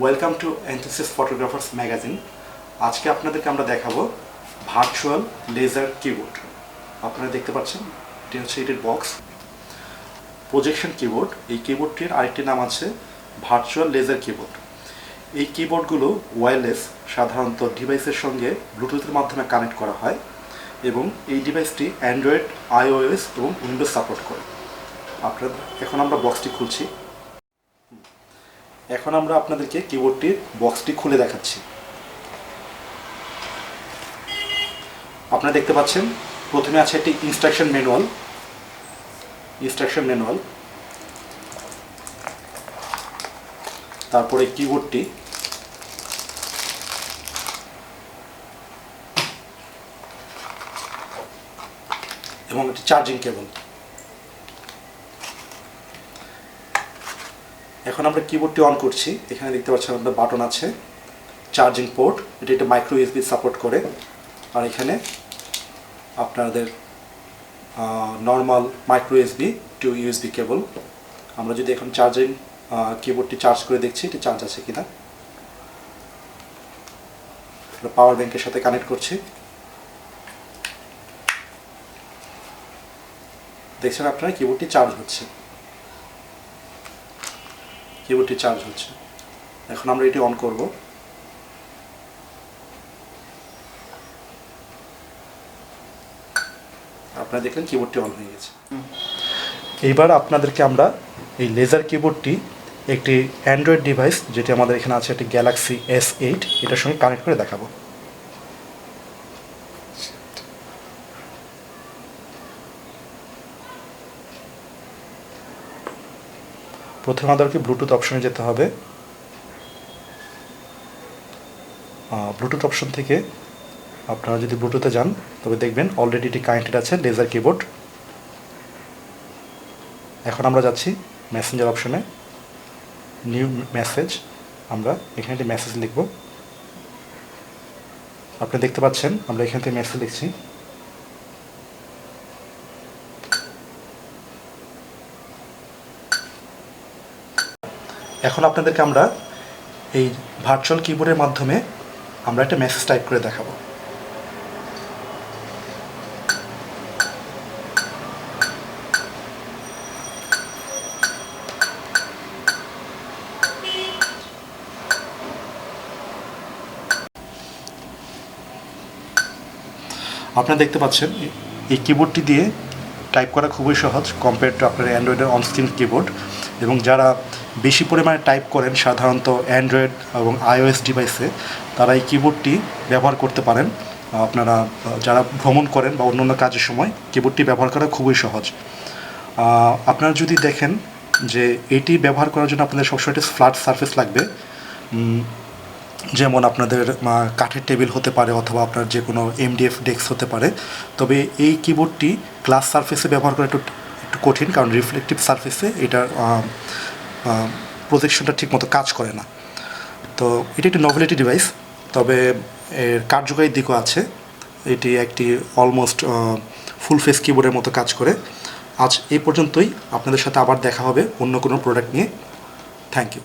Welcome to Enthusiast photographers magazine. আজকে আপনাদেরকে আমরা দেখাবো ভার্চুয়াল লেজার কিবোর্ড। আপনারা দেখতে পাচ্ছেন এটি হচ্ছে এটির বক্স, প্রজেকশন কিবোর্ড। এই কিবোর্ডটির আরেকটি নাম আছে ভার্চুয়াল লেজার কিবোর্ড। এই কিবোর্ডগুলো ওয়্যারলেস, সাধারণত ডিভাইসের সঙ্গে ব্লুটুথের মাধ্যমে কানেক্ট করা হয় এবং এই ডিভাইসটি অ্যান্ড্রয়েড, iOS এবং উইন্ডোজ সাপোর্ট করে। এখন আমরা বক্সটি খুলছি। এখন আমরা আপনাদেরকে কিবোর্ডটির বক্সটি খুলে দেখাচ্ছি। আপনারা দেখতে পাচ্ছেন প্রথমে আছে একটি ইনস্ট্রাকশন ম্যানুয়াল, তারপরে কিবোর্ডটি, এবং একটি চার্জিং কেবল। এখন আমরা কিবোর্ডটি অন করছি। এখানে দেখতে পাচ্ছেন আমাদের বাটন আছে, চার্জিং পোর্ট, এটা মাইক্রো ইউএসবি সাপোর্ট করে, আর এখানে আপনাদের normal micro USB to USB cable. আমরা যদি এখন কিবোর্ডটি চার্জ করে দেখছি এটি চার্জ আছে কিনা। পাওয়ার ব্যাংকের সাথে কানেক্ট করছি। দেখছেন আপনারা কিবোর্ডটি চার্জ হচ্ছে। এখন আমরা এটি অন করব। আপনারা দেখলেন কিবোর্ডটি অন হয়ে গেছে। এইবার আপনাদেরকে আমরা এই লেজার কিবোর্ডটি একটি অ্যান্ড্রয়েড ডিভাইস, যেটি আমাদের এখানে আছে একটি গ্যালাক্সি S8, এটার সঙ্গে কানেক্ট করে দেখাবো। প্রথমে আমাদেরকে ব্লুটুথ অপশনে যেতে হবে। ব্লুটুথ অপশন থেকে আপনারা যদি ব্লুটুথে যান তবে দেখবেন অলরেডি এটি কানেক্টেড আছে লেজার কিবোর্ড। এখন আমরা যাচ্ছি মেসেঞ্জার অপশনে, নিউ মেসেজ। আমরা এখানে একটি মেসেজ লিখব। আপনি দেখতে পাচ্ছেন আমরা এখান থেকে মেসেজ লিখছি। এখন আপনাদেরকে আমরা এই ভার্চুয়াল কিবোর্ডের মাধ্যমে আমরা একটা মেসেজ টাইপ করে দেখাবো। আপনারা দেখতে পাচ্ছেন এই কিবোর্ডটি দিয়ে টাইপ করা খুবই সহজ কম্পেয়ার টু আপনার অ্যান্ড্রয়েডের অনস্ক্রিন কিবোর্ড। এবং যারা বেশি পরিমাণে টাইপ করেন সাধারণত অ্যান্ড্রয়েড এবং iOS ডিভাইসে, তারা এই কিবোর্ডটি ব্যবহার করতে পারেন। আপনারা যারা ভ্রমণ করেন বা অন্য কাজের সময় কিবোর্ডটি ব্যবহার করা খুবই সহজ। আপনারা যদি দেখেন যে এটি ব্যবহার করার জন্য আপনাদের সবসময় একটি ফ্ল্যাট সারফেস লাগবে, যেমন আপনাদের কাঠের টেবিল হতে পারে অথবা আপনার যে কোনো MDF ডেস্ক হতে পারে। তবে এই কিবোর্ডটি গ্লাস সারফেসে ব্যবহার করা একটু কঠিন, কারণ রিফ্লেকটিভ সারফেসে এটার প্রজেকশনটা ঠিকমতো কাজ করে না। তো এটি একটি নভেলিটি ডিভাইস, তবে এর কার্যকারী দিকও আছে। এটি একটি অলমোস্ট ফুল ফেস কিবোর্ডের মতো কাজ করে। আজ এই পর্যন্তই। আপনাদের সাথে আবার দেখা হবে অন্য কোনো প্রোডাক্ট নিয়ে। Thank you.